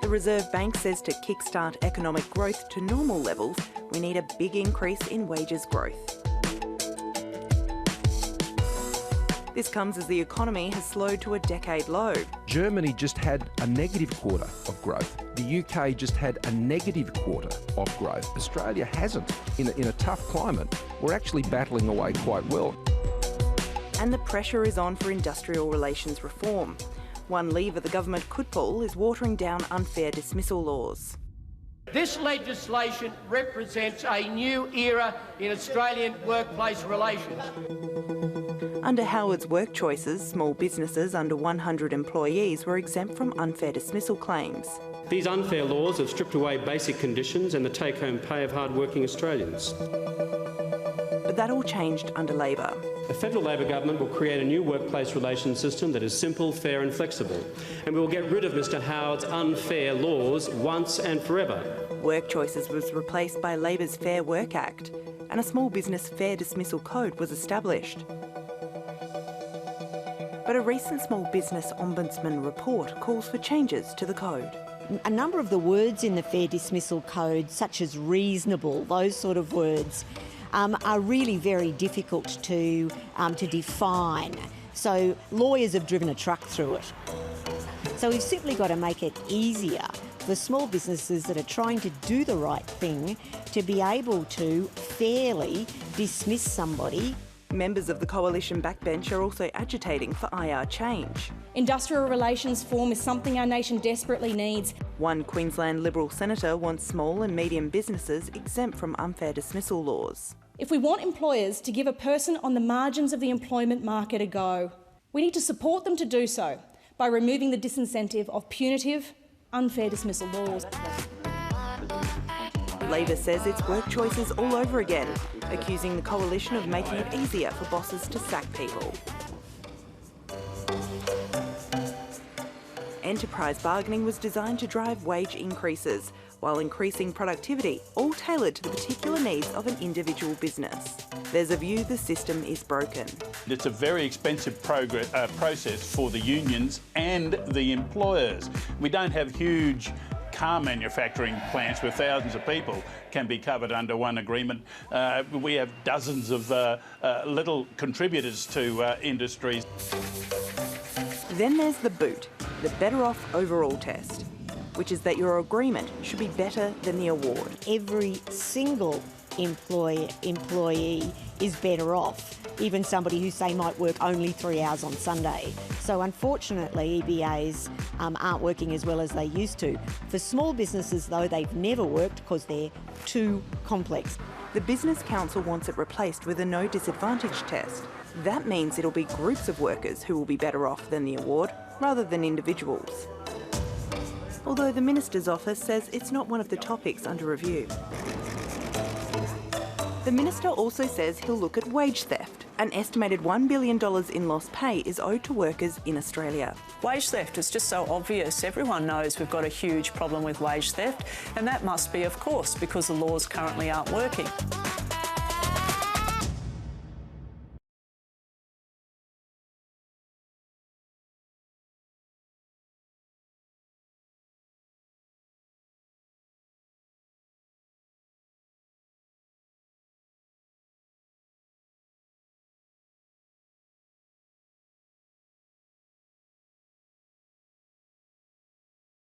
The Reserve Bank says to kickstart economic growth to normal levels, we need a big increase in wages growth. This comes as the economy has slowed to a decade low. Germany just had a negative quarter of growth. The UK just had a negative quarter of growth. Australia hasn't. In a tough climate, we're actually battling away quite well. And the pressure is on for industrial relations reform. One lever the government could pull is watering down unfair dismissal laws. This legislation represents a new era in Australian workplace relations. Under Howard's work choices, small businesses under 100 employees were exempt from unfair dismissal claims. These unfair laws have stripped away basic conditions and the take-home pay of hard-working Australians. But that all changed under Labor. The federal Labor government will create a new workplace relations system that is simple, fair and flexible. And we will get rid of Mr Howard's unfair laws once and forever. Work choices was replaced by Labor's Fair Work Act, and a small business fair dismissal code was established. But a recent Small Business Ombudsman report calls for changes to the code. A number of the words in the Fair Dismissal Code, such as reasonable, those sort of words, are really very difficult to define. So lawyers have driven a truck through it. So we've simply got to make it easier for small businesses that are trying to do the right thing to be able to fairly dismiss somebody. Members of the coalition backbench are also agitating for IR change. Industrial relations reform is something our nation desperately needs. One Queensland Liberal senator wants small and medium businesses exempt from unfair dismissal laws. If we want employers to give a person on the margins of the employment market a go, we need to support them to do so by removing the disincentive of punitive, unfair dismissal laws. Labor says it's work choices all over again, accusing the coalition of making it easier for bosses to sack people. Enterprise bargaining was designed to drive wage increases while increasing productivity, all tailored to the particular needs of an individual business. There's a view the system is broken. It's a very expensive process for the unions and the employers. We don't have huge car manufacturing plants where thousands of people can be covered under one agreement. We have dozens of little contributors to industries. Then there's the boot, the better off overall test, which is that your agreement should be better than the award. Every single employee is better off, even somebody who, say, might work only 3 hours on Sunday. So unfortunately, EBAs aren't working as well as they used to. For small businesses, though, they've never worked because they're too complex. The Business Council wants it replaced with a no disadvantage test. That means it'll be groups of workers who will be better off than the award, rather than individuals. Although the Minister's office says it's not one of the topics under review. The Minister also says he'll look at wage theft. An estimated $1 billion in lost pay is owed to workers in Australia. Wage theft is just so obvious. Everyone knows we've got a huge problem with wage theft, and that must be, of course, because the laws currently aren't working.